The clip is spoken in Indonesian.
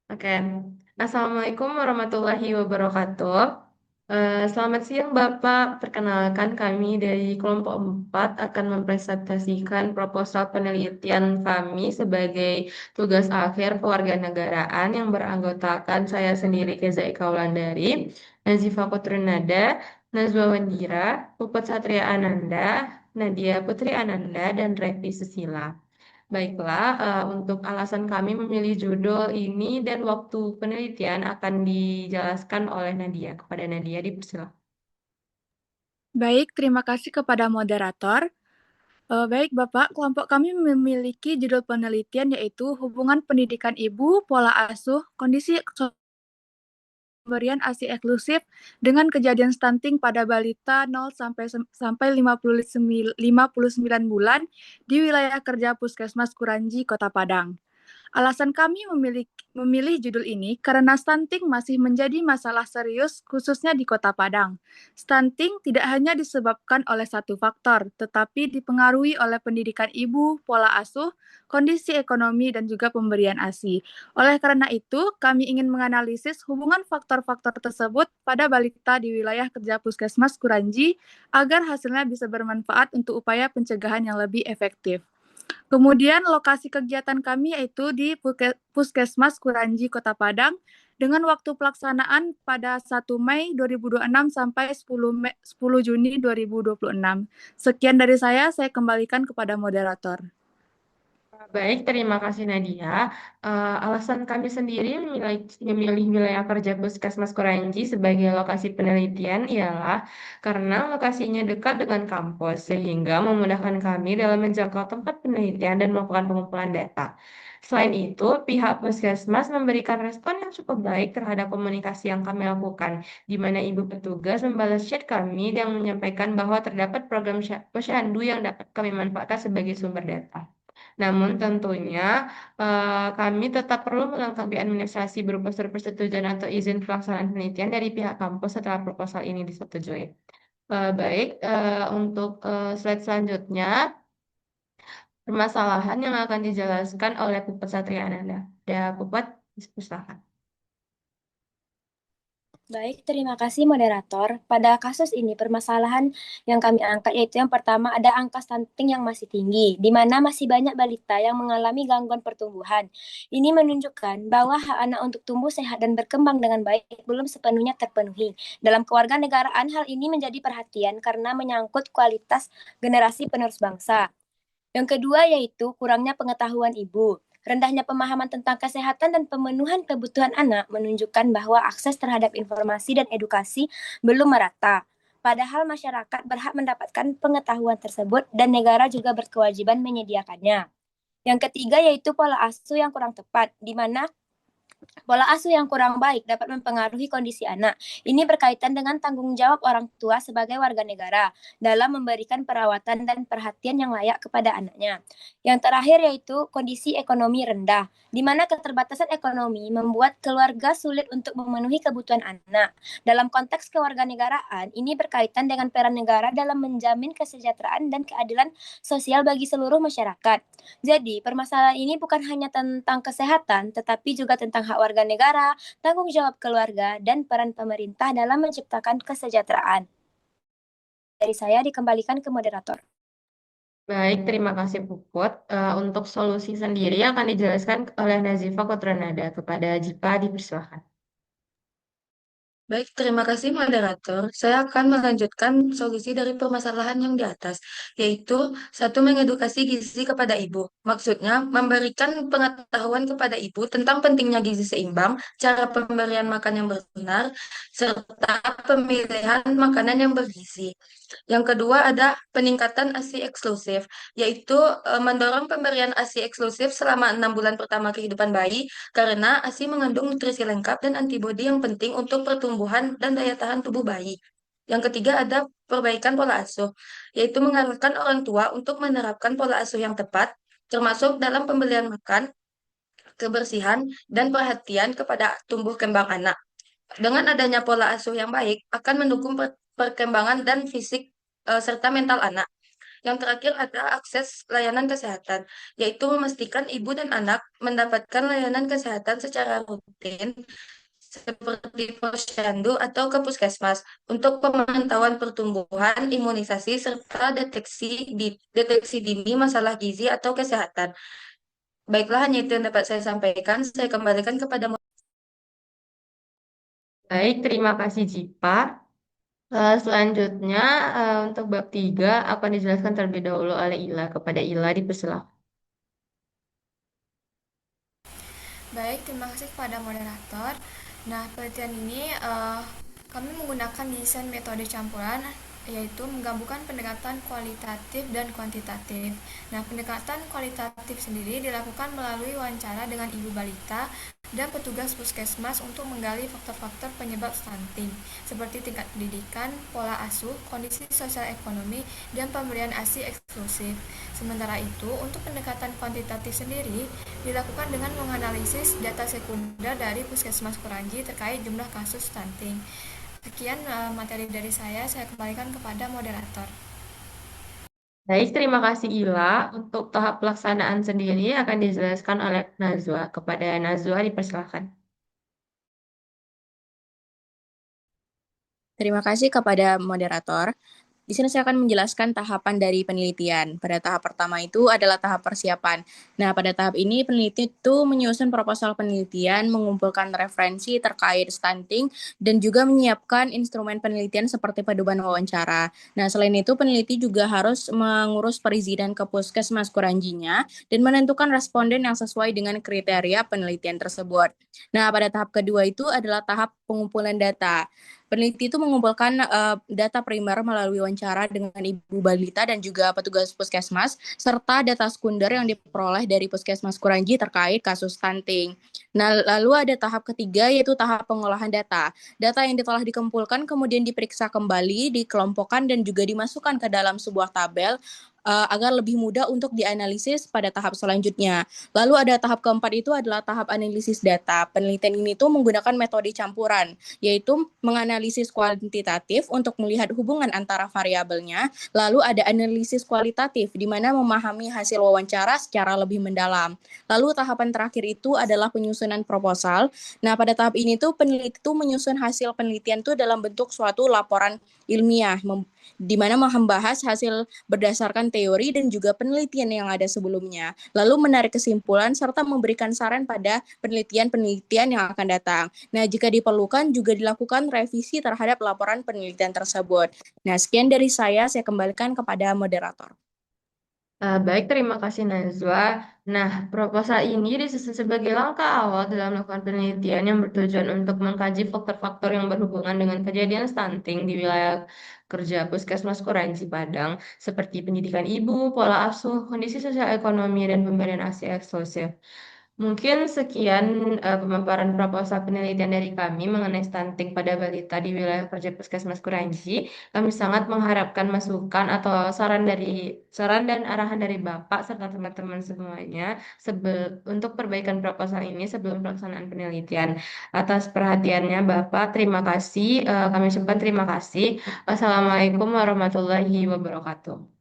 Oke, Assalamualaikum warahmatullahi wabarakatuh. Selamat siang Bapak, perkenalkan kami dari kelompok 4 akan mempresentasikan proposal penelitian kami sebagai tugas akhir kewarganegaraan yang beranggotakan saya sendiri Keza Eka Wulandari, Nazifa Putrinada, Nazwa Wandira, Puput Satria Ananda, Nadia Putri Ananda, dan Revi Susila. Baiklah, untuk alasan kami memilih judul ini dan waktu penelitian akan dijelaskan oleh Nadia. Kepada Nadia, dipersilakan. Baik, terima kasih kepada moderator. Baik, Bapak, kelompok kami memiliki judul penelitian yaitu Hubungan Pendidikan Ibu, Pola Asuh, Kondisi Pemberian ASI Eksklusif dengan Kejadian Stunting pada balita 0 sampai 59 bulan di wilayah kerja Puskesmas Kuranji, Kota Padang. Alasan kami memilih judul ini karena stunting masih menjadi masalah serius khususnya di Kota Padang. Stunting tidak hanya disebabkan oleh satu faktor, tetapi dipengaruhi oleh pendidikan ibu, pola asuh, kondisi ekonomi, dan juga pemberian ASI. Oleh karena itu, kami ingin menganalisis hubungan faktor-faktor tersebut pada balita di wilayah kerja Puskesmas Kuranji agar hasilnya bisa bermanfaat untuk upaya pencegahan yang lebih efektif. Kemudian lokasi kegiatan kami yaitu di Puskesmas Kuranji, Kota Padang, dengan waktu pelaksanaan pada 1 Mei 2026 sampai 10 Juni 2026. Sekian dari saya kembalikan kepada moderator. Baik, terima kasih Nadia. Alasan kami sendiri memilih wilayah kerja Puskesmas Kuranji sebagai lokasi penelitian ialah karena lokasinya dekat dengan kampus, sehingga memudahkan kami dalam menjangkau tempat penelitian dan melakukan pengumpulan data. Selain itu, pihak Puskesmas memberikan respon yang cukup baik terhadap komunikasi yang kami lakukan, di mana ibu petugas membalas chat kami yang menyampaikan bahwa terdapat program posyandu yang dapat kami manfaatkan sebagai sumber data. Namun tentunya kami tetap perlu melengkapi administrasi berupa surat persetujuan atau izin pelaksanaan penelitian dari pihak kampus setelah proposal ini disetujui. Baik, untuk slide selanjutnya, permasalahan yang akan dijelaskan oleh Pupat Satriananda. Ya, Pupat, silakan. Baik, terima kasih moderator. Pada kasus ini, permasalahan yang kami angkat yaitu yang pertama ada angka stunting yang masih tinggi, di mana masih banyak balita yang mengalami gangguan pertumbuhan. Ini menunjukkan bahwa hak anak untuk tumbuh sehat dan berkembang dengan baik belum sepenuhnya terpenuhi. Dalam kewarganegaraan, hal ini menjadi perhatian karena menyangkut kualitas generasi penerus bangsa. Yang kedua yaitu kurangnya pengetahuan ibu. Rendahnya pemahaman tentang kesehatan dan pemenuhan kebutuhan anak menunjukkan bahwa akses terhadap informasi dan edukasi belum merata. Padahal masyarakat berhak mendapatkan pengetahuan tersebut dan negara juga berkewajiban menyediakannya. Yang ketiga yaitu pola asuh yang kurang tepat, di mana pola asuh yang kurang baik dapat mempengaruhi kondisi anak. Ini berkaitan dengan tanggung jawab orang tua sebagai warga negara dalam memberikan perawatan dan perhatian yang layak kepada anaknya. Yang terakhir yaitu kondisi ekonomi rendah, di mana keterbatasan ekonomi membuat keluarga sulit untuk memenuhi kebutuhan anak. Dalam konteks kewarganegaraan, ini berkaitan dengan peran negara dalam menjamin kesejahteraan dan keadilan sosial bagi seluruh masyarakat. Jadi, permasalahan ini bukan hanya tentang kesehatan, tetapi juga tentang hak warga negara, tanggung jawab keluarga, dan peran pemerintah dalam menciptakan kesejahteraan. Dari saya dikembalikan ke moderator. Baik, terima kasih Puput. Untuk solusi sendiri akan dijelaskan oleh Nazifa Kotronada. Kepada Jipa, dipersilakan. Baik, terima kasih moderator. Saya akan melanjutkan solusi dari permasalahan yang di atas, yaitu satu, mengedukasi gizi kepada ibu. Maksudnya, memberikan pengetahuan kepada ibu tentang pentingnya gizi seimbang, cara pemberian makan yang benar, serta pemilihan makanan yang bergizi. Yang kedua ada peningkatan ASI eksklusif, yaitu mendorong pemberian ASI eksklusif selama 6 bulan pertama kehidupan bayi, karena ASI mengandung nutrisi lengkap dan antibodi yang penting untuk pertumbuhan dan daya tahan tubuh bayi. Yang ketiga ada perbaikan pola asuh, yaitu mengarahkan orang tua untuk menerapkan pola asuh yang tepat, termasuk dalam pembelian makan, kebersihan, dan perhatian kepada tumbuh kembang anak. Dengan adanya pola asuh yang baik, akan mendukung perkembangan dan fisik serta mental anak. Yang terakhir ada akses layanan kesehatan, yaitu memastikan ibu dan anak mendapatkan layanan kesehatan secara rutin seperti posyandu atau ke puskesmas untuk pemantauan pertumbuhan, imunisasi, serta deteksi dini masalah gizi atau kesehatan. Baiklah, hanya itu yang dapat saya sampaikan. Saya kembalikan kepada Baik, terima kasih Jipa. Selanjutnya untuk bab 3 akan dijelaskan terlebih dahulu oleh Ila. Kepada Ila dipersilakan. Baik, terima kasih kepada moderator. Nah, penelitian ini kami menggunakan desain metode campuran, yaitu menggabungkan pendekatan kualitatif dan kuantitatif. Nah, pendekatan kualitatif sendiri dilakukan melalui wawancara dengan ibu balita dan petugas puskesmas untuk menggali faktor-faktor penyebab stunting, seperti tingkat pendidikan, pola asuh, kondisi sosial ekonomi, dan pemberian ASI eksklusif. Sementara itu, untuk pendekatan kuantitatif sendiri dilakukan dengan menganalisis data sekunder dari Puskesmas Kuranji terkait jumlah kasus stunting. Sekian materi dari saya kembalikan kepada moderator. Baik, terima kasih Ila. Untuk tahap pelaksanaan sendiri akan dijelaskan oleh Nazwa. Kepada Nazwa dipersilakan. Terima kasih kepada moderator. Di sini saya akan menjelaskan tahapan dari penelitian. Pada tahap pertama itu adalah tahap persiapan. Nah, pada tahap ini peneliti itu menyusun proposal penelitian, mengumpulkan referensi terkait stunting, dan juga menyiapkan instrumen penelitian seperti pedoman wawancara. Nah, selain itu peneliti juga harus mengurus perizinan ke puskesmas kuranjinya dan menentukan responden yang sesuai dengan kriteria penelitian tersebut. Nah, pada tahap kedua itu adalah tahap pengumpulan data. Peneliti itu mengumpulkan data primer melalui wawancara dengan ibu balita dan juga petugas puskesmas, serta data sekunder yang diperoleh dari puskesmas Kuranji terkait kasus stunting. Nah, lalu ada tahap ketiga yaitu tahap pengolahan data. Data yang telah dikumpulkan kemudian diperiksa kembali, dikelompokkan dan juga dimasukkan ke dalam sebuah tabel agar lebih mudah untuk dianalisis pada tahap selanjutnya. Lalu ada tahap keempat itu adalah tahap analisis data. Penelitian ini tuh menggunakan metode campuran, yaitu menganalisis kuantitatif untuk melihat hubungan antara variabelnya, lalu ada analisis kualitatif di mana memahami hasil wawancara secara lebih mendalam. Lalu tahapan terakhir itu adalah penyusunan proposal. Nah, pada tahap ini tuh peneliti tuh menyusun hasil penelitian tuh dalam bentuk suatu laporan ilmiah di mana membahas hasil berdasarkan teori dan juga penelitian yang ada sebelumnya. Lalu menarik kesimpulan serta memberikan saran pada penelitian-penelitian yang akan datang. Nah, jika diperlukan juga dilakukan revisi terhadap laporan penelitian tersebut. Nah, sekian dari saya kembalikan kepada moderator. Baik, terima kasih Nazwa. Nah, proposal ini disusun sebagai langkah awal dalam melakukan penelitian yang bertujuan untuk mengkaji faktor-faktor yang berhubungan dengan kejadian stunting di wilayah kerja Puskesmas Kuranji Padang, seperti pendidikan ibu, pola asuh, kondisi sosial ekonomi, dan pemberian ASI eksklusif. Mungkin sekian pemaparan proposal penelitian dari kami mengenai stunting pada balita di wilayah kerja Puskesmas Kuranji. Kami sangat mengharapkan masukan atau saran dan arahan dari Bapak serta teman-teman semuanya untuk perbaikan proposal ini sebelum pelaksanaan penelitian. Atas perhatiannya Bapak, terima kasih. Kami ucapkan terima kasih. Wassalamualaikum warahmatullahi wabarakatuh.